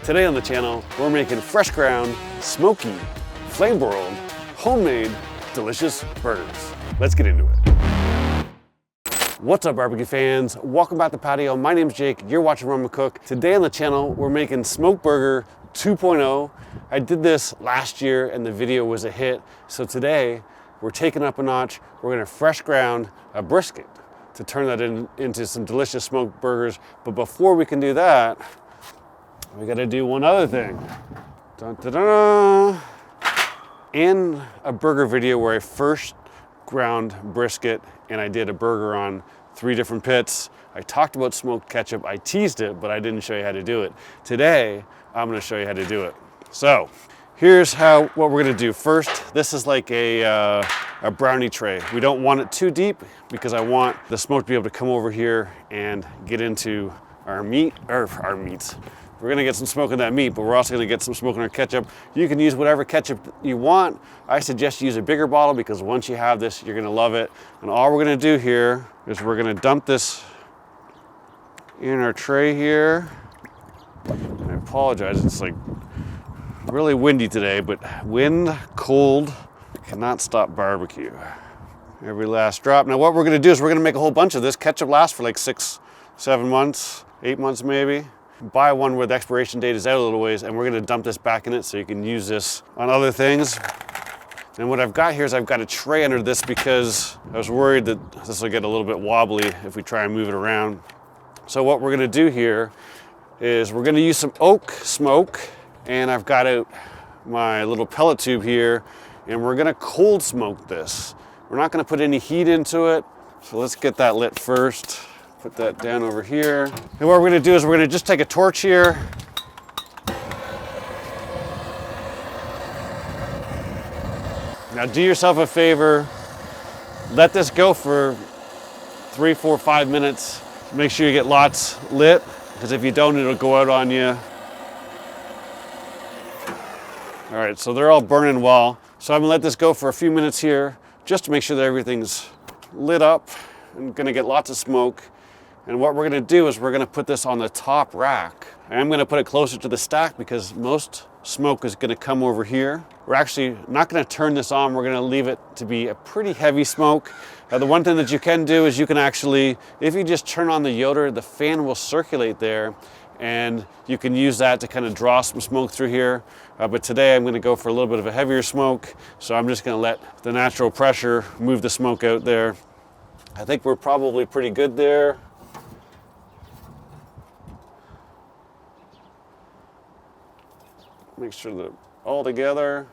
Today on the channel, we're making fresh ground, smoky, flame broiled, homemade, delicious burgers. Let's get into it. What's up, barbecue fans? Welcome back to Patio. My name's Jake. You're watching Run Cook. Today on the channel, we're making Smoke Burger 2.0. I did this last year and the video was a hit. So today, we're taking up a notch. We're gonna fresh ground a brisket to turn that into some delicious smoked burgers. But before we can do that, we gotta do one other thing. Dun, dun, dun, dun. In a burger video where I first ground brisket and I did a burger on 3 different pits, I talked about smoked ketchup. I teased it, but I didn't show you how to do it. Today, I'm gonna show you how to do it. So, here's what we're gonna do. First, this is like a brownie tray. We don't want it too deep because I want the smoke to be able to come over here and get into our meats. We're gonna get some smoke in that meat, but we're also gonna get some smoke in our ketchup. You can use whatever ketchup you want. I suggest you use a bigger bottle because once you have this, you're gonna love it. And all we're gonna do here is we're gonna dump this in our tray here. And I apologize, it's like really windy today, but wind, cold, cannot stop barbecue. Every last drop. Now what we're gonna do is we're gonna make a whole bunch of this. Ketchup lasts for like 6, 7 months, 8 months maybe. Buy one where the expiration date is out a little ways, and we're gonna dump this back in it so you can use this on other things. And what I've got here is I've got a tray under this because I was worried that this will get a little bit wobbly if we try and move it around. So what we're gonna do here is we're gonna use some oak smoke, and I've got out my little pellet tube here, and we're gonna cold smoke this. We're not gonna put any heat into it, so let's get that lit first. Put that down over here. And what we're gonna do is we're gonna just take a torch here. Now do yourself a favor, let this go for 3, 4, 5 minutes. Make sure you get lots lit, because if you don't, it'll go out on you. All right, so they're all burning well. So I'm gonna let this go for a few minutes here, just to make sure that everything's lit up. I'm gonna get lots of smoke. And what we're gonna do is we're gonna put this on the top rack. I'm gonna put it closer to the stack because most smoke is gonna come over here. We're actually not gonna turn this on. We're gonna leave it to be a pretty heavy smoke. The one thing that you can do is you can actually, if you just turn on the Yoder, the fan will circulate there, and you can use that to kind of draw some smoke through here. But today I'm gonna go for a little bit of a heavier smoke, so I'm just gonna let the natural pressure move the smoke out there. I think we're probably pretty good there. Make sure that all together.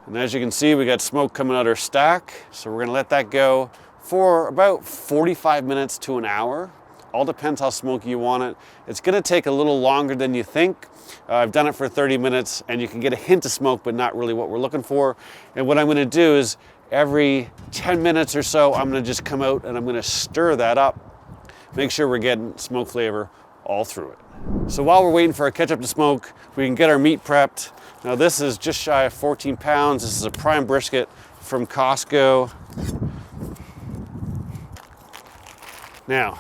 And as you can see, we got smoke coming out our stack. So we're gonna let that go for about 45 minutes to an hour. All depends how smoky you want it. It's gonna take a little longer than you think. I've done it for 30 minutes and you can get a hint of smoke, but not really what we're looking for. And what I'm gonna do is every 10 minutes or so, I'm gonna just come out and I'm gonna stir that up. Make sure we're getting smoke flavor all through it. So while we're waiting for our ketchup to smoke, we can get our meat prepped. Now this is just shy of 14 pounds. This is a prime brisket from Costco. Now,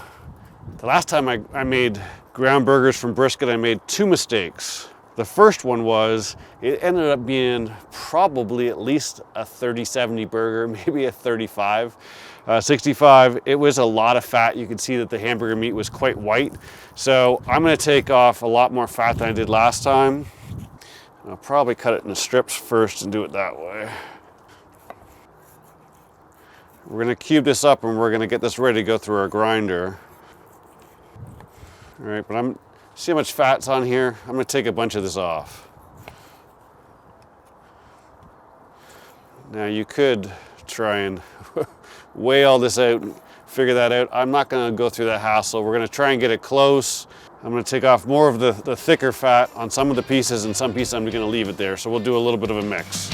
the last time I made ground burgers from brisket, I made 2 mistakes. The first one was, it ended up being probably at least a 30-70 burger, maybe a 35. 65, it was a lot of fat. You could see that the hamburger meat was quite white. So I'm gonna take off a lot more fat than I did last time. I'll probably cut it into strips first and do it that way. We're gonna cube this up and we're gonna get this ready to go through our grinder. All right, but see how much fat's on here? I'm gonna take a bunch of this off. Now you could try and weigh all this out and figure that out. I'm not gonna go through that hassle. We're gonna try and get it close. I'm gonna take off more of the thicker fat on some of the pieces, and some pieces I'm gonna leave it there. So we'll do a little bit of a mix.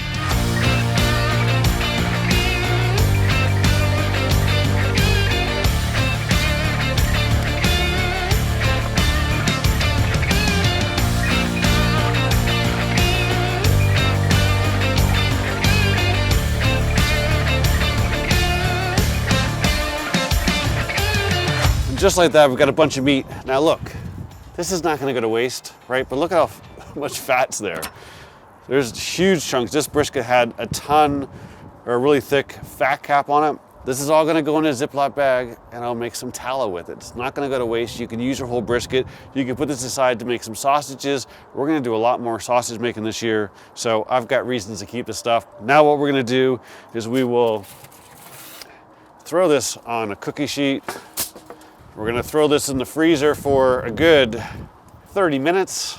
Just like that, we've got a bunch of meat. Now look, this is not gonna go to waste, right? But look at how much fat's there. There's huge chunks. This brisket had a ton, or a really thick fat cap on it. This is all gonna go in a Ziploc bag and I'll make some tallow with it. It's not gonna go to waste. You can use your whole brisket. You can put this aside to make some sausages. We're gonna do a lot more sausage making this year, so I've got reasons to keep this stuff. Now what we're gonna do is we will throw this on a cookie sheet. We're gonna throw this in the freezer for a good 30 minutes.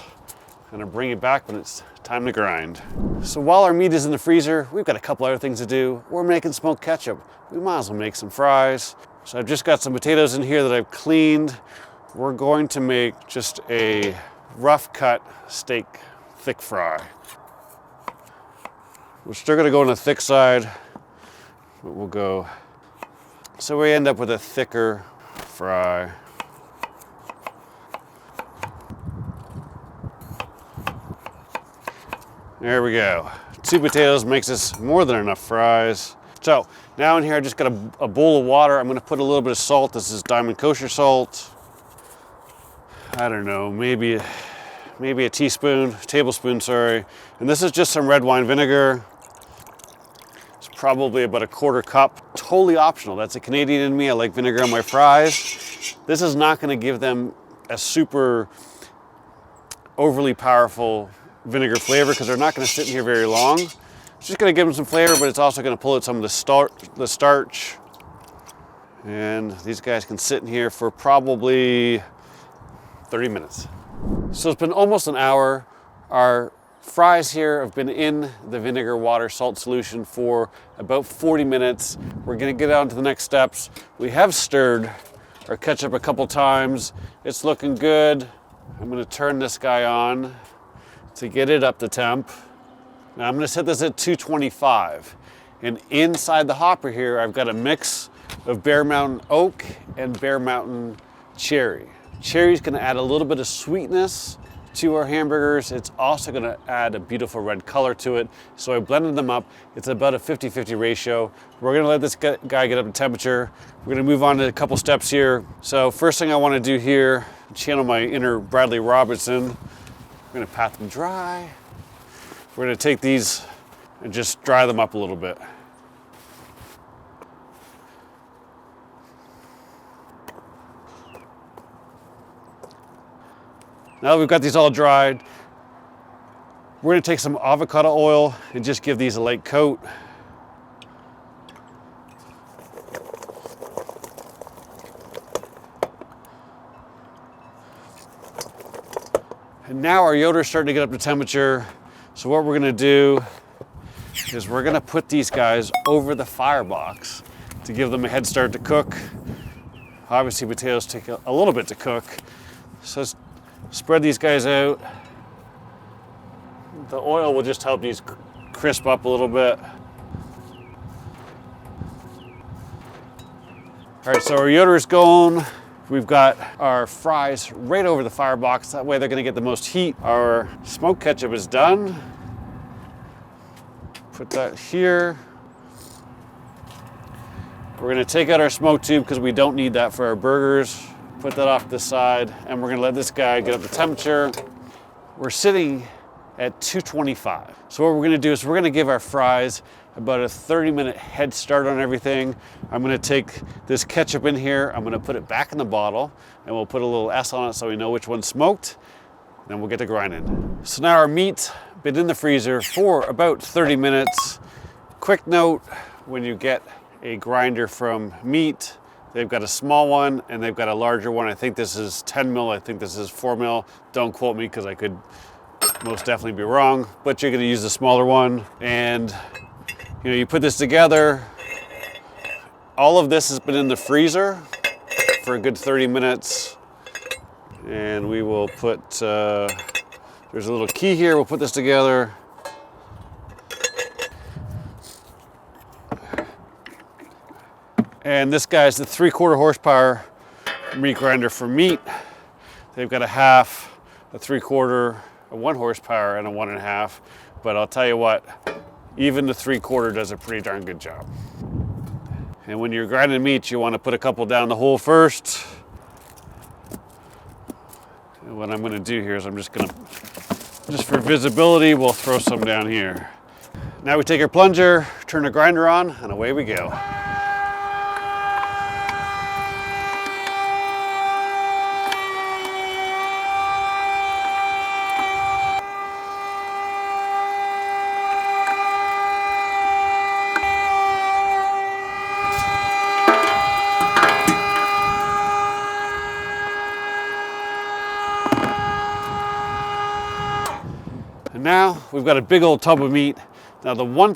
I'm gonna bring it back when it's time to grind. So while our meat is in the freezer, we've got a couple other things to do. We're making smoked ketchup. We might as well make some fries. So I've just got some potatoes in here that I've cleaned. We're going to make just a rough cut steak thick fry. We're still gonna go on the thick side, but we'll go. So we end up with a thicker fry. There we go. 2 potatoes makes us more than enough fries. So now in here I just got a bowl of water. I'm gonna put a little bit of salt. This is Diamond Kosher salt. I don't know, maybe a tablespoon, sorry. And this is just some red wine vinegar. It's probably about a 1/4 cup. Totally optional. That's a Canadian in me. I like vinegar on my fries. This is not gonna give them a super overly powerful vinegar flavor because they're not gonna sit in here very long. It's just gonna give them some flavor, but it's also gonna pull out some of the starch. And these guys can sit in here for probably 30 minutes. So it's been almost an hour. Our fries here have been in the vinegar, water, salt solution for about 40 minutes. We're gonna get on to the next steps. We have stirred our ketchup a couple times. It's looking good. I'm gonna turn this guy on to get it up to temp. Now I'm gonna set this at 225. And inside the hopper here, I've got a mix of Bear Mountain Oak and Bear Mountain Cherry. Cherry's gonna add a little bit of sweetness to our hamburgers. It's also gonna add a beautiful red color to it. So I blended them up. It's about a 50-50 ratio. We're gonna let this guy get up to temperature. We're gonna move on to a couple steps here. So first thing I wanna do here, channel my inner Bradley Robinson. We're gonna pat them dry. We're gonna take these and just dry them up a little bit. Now that we've got these all dried, we're gonna take some avocado oil and just give these a light coat. And now our Yoder's starting to get up to temperature. So what we're gonna do is we're gonna put these guys over the firebox to give them a head start to cook. Obviously potatoes take a little bit to cook. So let's spread these guys out. The oil will just help these crisp up a little bit. All right, so our Yoder's going. We've got our fries right over the firebox. That way they're gonna get the most heat. Our smoked ketchup is done. Put that here. We're gonna take out our smoke tube because we don't need that for our burgers. Put that off to the side, and we're gonna let this guy get up to temperature. We're sitting at 225. So what we're gonna do is we're gonna give our fries about a 30-minute head start on everything. I'm gonna take this ketchup in here, I'm gonna put it back in the bottle, and we'll put a little S on it so we know which one's smoked. Then we'll get to grinding. So now our meat's been in the freezer for about 30 minutes. Quick note, when you get a grinder from Meat, they've got a small one and they've got a larger one. I think this is 10 mil, I think this is 4 mil. Don't quote me because I could most definitely be wrong, but you're gonna use the smaller one. And you know, you put this together. All of this has been in the freezer for a good 30 minutes. And we will put, there's a little key here, we'll put this together. And this guy's the 3/4 horsepower meat grinder for Meat. They've got a half, a 3/4, a 1 horsepower, and a 1.5. But I'll tell you what, even the 3/4 does a pretty darn good job. And when you're grinding meat, you want to put a couple down the hole first. And what I'm gonna do here is just for visibility, we'll throw some down here. Now we take our plunger, turn the grinder on, and away we go. And now we've got a big old tub of meat. Now the one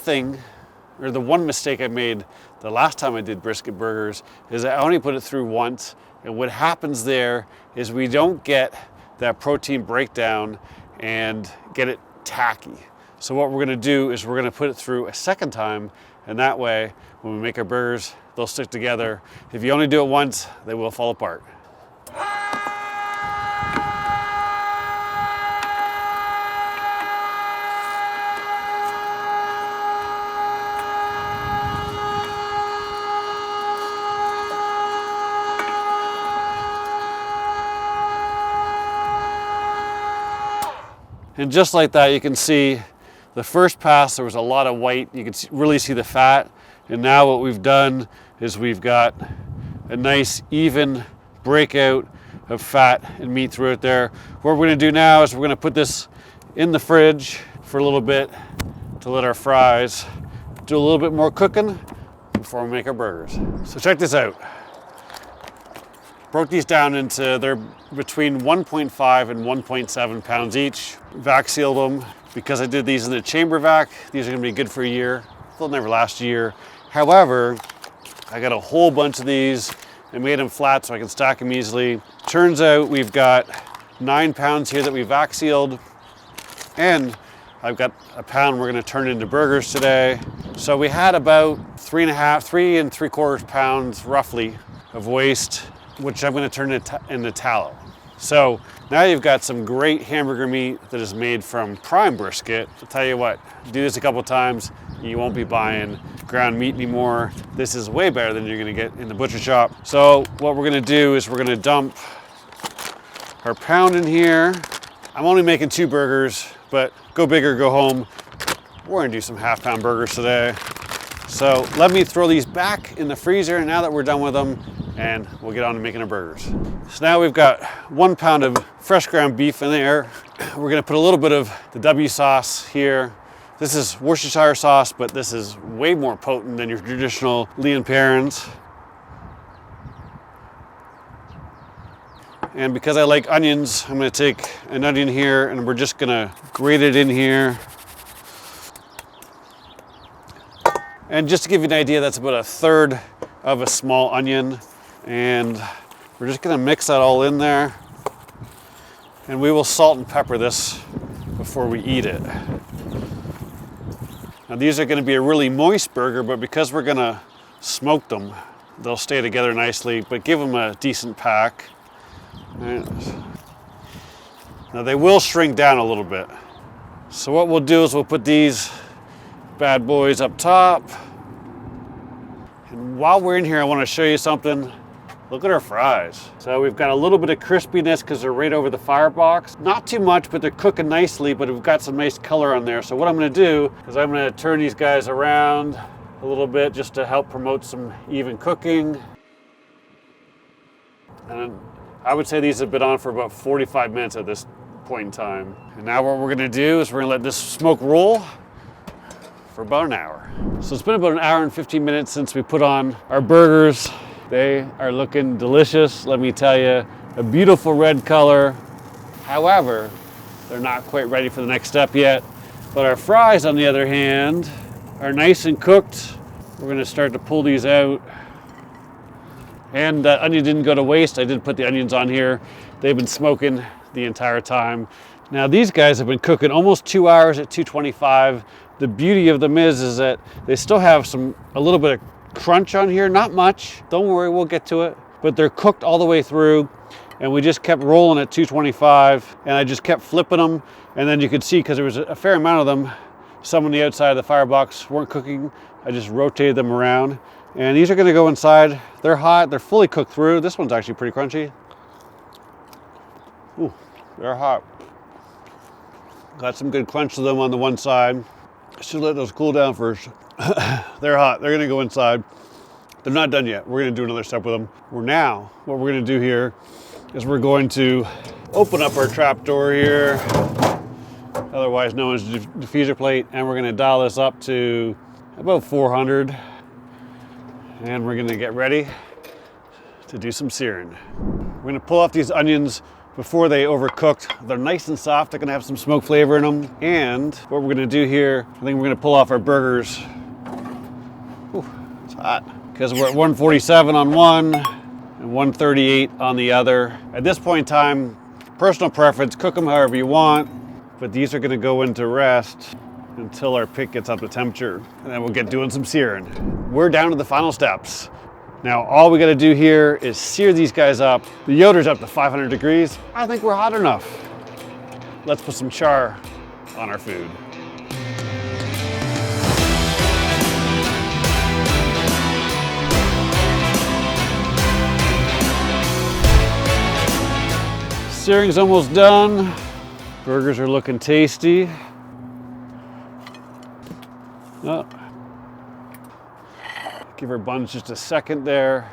mistake I made the last time I did brisket burgers is I only put it through once. And what happens there is we don't get that protein breakdown and get it tacky. So what we're gonna do is we're gonna put it through a second time, and that way, when we make our burgers, they'll stick together. If you only do it once, they will fall apart. And just like that, you can see the first pass, there was a lot of white. You can really see the fat. And now what we've done is we've got a nice even breakout of fat and meat through it there. What we're gonna do now is we're gonna put this in the fridge for a little bit to let our fries do a little bit more cooking before we make our burgers. So check this out. Broke these down into, they're between 1.5 and 1.7 pounds each. Vac sealed them because I did these in the chamber vac. These are gonna be good for a year. They'll never last a year. However, I got a whole bunch of these and made them flat so I can stack them easily. Turns out we've got 9 pounds here that we vac sealed, and I've got a pound we're gonna turn into burgers today. So we had about 3 3/4 pounds roughly of waste, which I'm gonna turn into tallow. So now you've got some great hamburger meat that is made from prime brisket. I'll tell you what, do this a couple times, you won't be buying ground meat anymore. This is way better than you're gonna get in the butcher shop. So what we're gonna do is we're gonna dump our pound in here. I'm only making 2 burgers, but go big or go home. We're gonna do some half-pound burgers today. So let me throw these back in the freezer now that we're done with them, and we'll get on to making our burgers. So now we've got 1 pound of fresh ground beef in there. We're gonna put a little bit of the W sauce here. This is Worcestershire sauce, but this is way more potent than your traditional Lee & Perrins. And because I like onions, I'm gonna take an onion here and we're just gonna grate it in here. And just to give you an idea, that's about 1/3 of a small onion. And we're just gonna mix that all in there. And we will salt and pepper this before we eat it. Now these are gonna be a really moist burger, but because we're gonna smoke them, they'll stay together nicely, but give them a decent pack. Right. Now they will shrink down a little bit. So what we'll do is we'll put these bad boys up top. And while we're in here, I want to show you something. Look at our fries. So we've got a little bit of crispiness because they're right over the firebox. Not too much, but they're cooking nicely, but we've got some nice color on there. So what I'm gonna do is I'm gonna turn these guys around a little bit just to help promote some even cooking. And I would say these have been on for about 45 minutes at this point in time. And now what we're gonna do is we're gonna let this smoke roll for about an hour. So it's been about 1 hour and 15 minutes since we put on our burgers. They are looking delicious, let me tell you. A beautiful red color. However, they're not quite ready for the next step yet. But our fries, on the other hand, are nice and cooked. We're gonna start to pull these out. And that onion didn't go to waste. I did put the onions on here. They've been smoking the entire time. Now these guys have been cooking almost 2 hours at 225. The beauty of them is that they still have a little bit of crunch on here, not much. Don't worry, we'll get to it. But they're cooked all the way through, and we just kept rolling at 225, and I just kept flipping them. And then you could see, because there was a fair amount of them, some on the outside of the firebox weren't cooking. I just rotated them around. And these are gonna go inside. They're hot, they're fully cooked through. This one's actually pretty crunchy. Ooh. They're hot. Got some good crunch to them on the one side. Should let those cool down first. They're hot. They're gonna go inside. They're not done yet. We're gonna do another step with them. What we're gonna do here is we're going to open up our trap door here, otherwise known as the diffuser plate, and we're gonna dial this up to about 400. And we're gonna get ready to do some searing. We're gonna pull off these onions before they overcooked. They're nice and soft. They're gonna have some smoke flavor in them. And what we're gonna do here, I think we're gonna pull off our burgers. Whew, it's hot. Because we're at 147 on one and 138 on the other. At this point in time, personal preference, cook them however you want, but these are gonna go into rest until our pit gets up to temperature, and then we'll get doing some searing. We're down to the final steps. Now, all we gotta do here is sear these guys up. The Yoder's up to 500 degrees. I think we're hot enough. Let's put some char on our food. Searing's almost done. Burgers are looking tasty. Oh. Give our buns just a second there.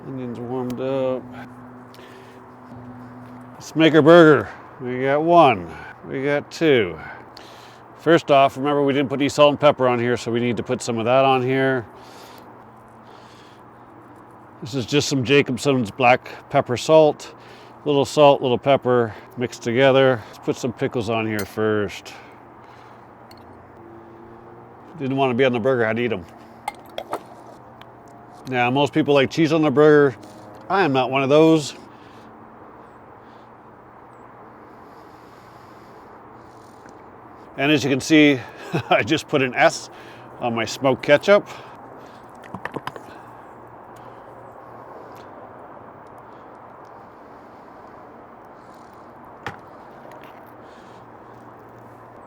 Onions warmed up. Let's make our burger. We got one, we got two. First off, remember we didn't put any salt and pepper on here, so we need to put some of that on here. This is just some Jacobson's black pepper salt. Little salt, little pepper mixed together. Let's put some pickles on here first. Didn't want to be on the burger, I'd eat them. Now, most people like cheese on the burger. I am not one of those. And as you can see, I just put an S on my smoked ketchup.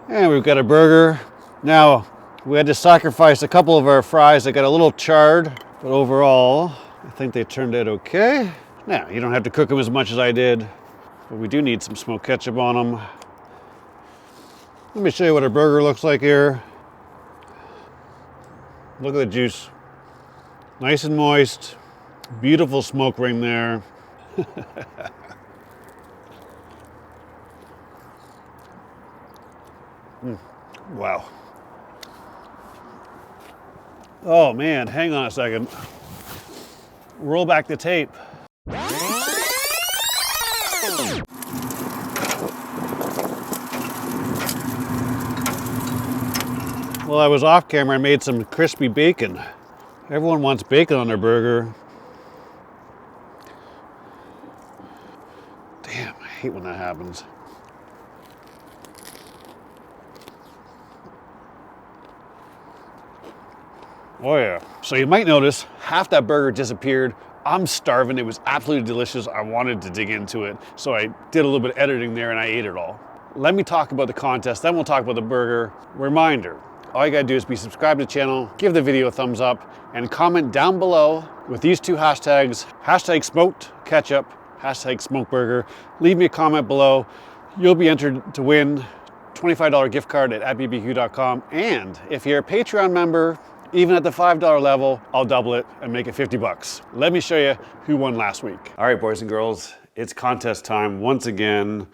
And we've got a burger. Now, we had to sacrifice a couple of our fries that got a little charred, but overall, I think they turned out okay. Now, you don't have to cook them as much as I did, but we do need some smoked ketchup on them. Let me show you what our burger looks like here. Look at the juice. Nice and moist. Beautiful smoke ring there. Wow. Oh man, hang on a second. Roll back the tape. Well, I was off camera, I made some crispy bacon. Everyone wants bacon on their burger. Damn, I hate when that happens. Oh yeah. So you might notice half that burger disappeared. I'm starving. It was absolutely delicious. I wanted to dig into it. So I did a little bit of editing there and I ate it all. Let me talk about the contest, then we'll talk about the burger. Reminder, all you gotta do is be subscribed to the channel, give the video a thumbs up, and comment down below with these two hashtags, hashtag smoked ketchup, hashtag smoked burger. Leave me a comment below. You'll be entered to win $25 gift card at bbq.com. And if you're a Patreon member, even at the $5 level, I'll double it and make it 50 bucks. Let me show you who won last week. All right, boys and girls, it's contest time once again.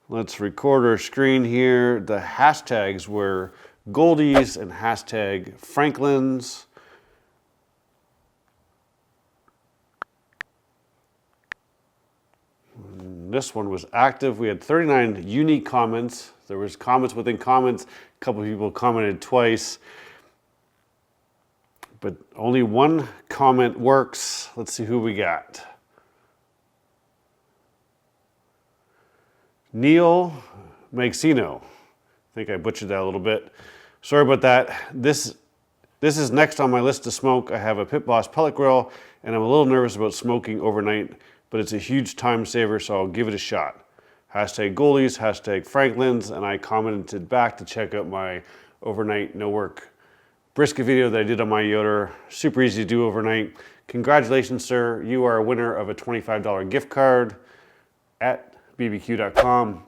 Let's record our screen here. The hashtags were Goldies and hashtag Franklin's. This one was active. We had 39 unique comments. There was comments within comments. A couple of people commented twice. But only one comment works. Let's see who we got. Neil Maxino. I think I butchered that a little bit. Sorry about that. This is next on my list to smoke. I have a Pit Boss pellet grill, and I'm a little nervous about smoking overnight, but it's a huge time saver, so I'll give it a shot. Hashtag Goldies, hashtag Franklin's, and I commented back to check out my overnight no work brisket video that I did on my Yoder. Super easy to do overnight. Congratulations, sir. You are a winner of a $25 gift card at bbq.com.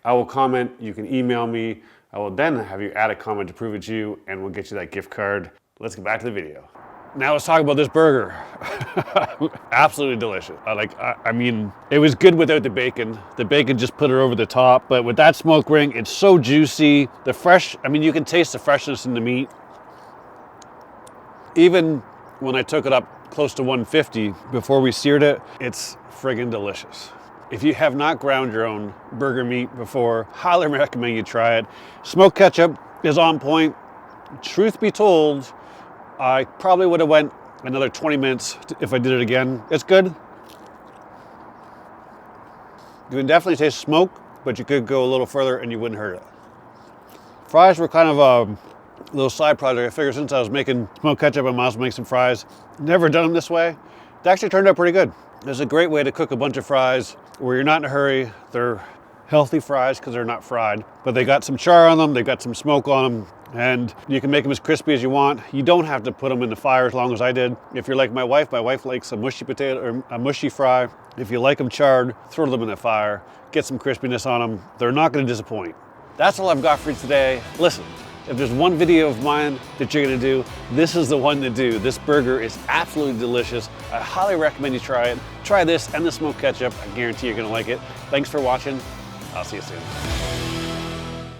I will comment, you can email me. I will then have you add a comment to prove it's you, and we'll get you that gift card. Let's get back to the video. Now let's talk about this burger. Absolutely delicious. I mean, it was good without the bacon. The bacon just put it over the top, but with that smoke ring, it's so juicy. The fresh, I mean, you can taste the freshness in the meat. Even when I took it up close to 150 before we seared it, it's friggin' delicious. If you have not ground your own burger meat before, highly recommend you try it. Smoked ketchup is on point. Truth be told, I probably would have went another 20 minutes if I did it again. It's good. You can definitely taste smoke, but you could go a little further and you wouldn't hurt it. Fries were kind of a little side project. I figured since I was making smoked ketchup, I might as well make some fries. Never done them this way. They actually turned out pretty good. It's a great way to cook a bunch of fries where you're not in a hurry. They're healthy fries because they're not fried, but they got some char on them, they've got some smoke on them, and you can make them as crispy as you want. You don't have to put them in the fire as long as I did. If you're like my wife likes a mushy potato or a mushy fry. If you like them charred, throw them in the fire, get some crispiness on them. They're not going to disappoint. That's all I've got for you today. Listen, if there's one video of mine that you're gonna do, this is the one to do. This burger is absolutely delicious. I highly recommend you try it. Try this and the smoked ketchup. I guarantee you're gonna like it. Thanks for watching. I'll see you soon.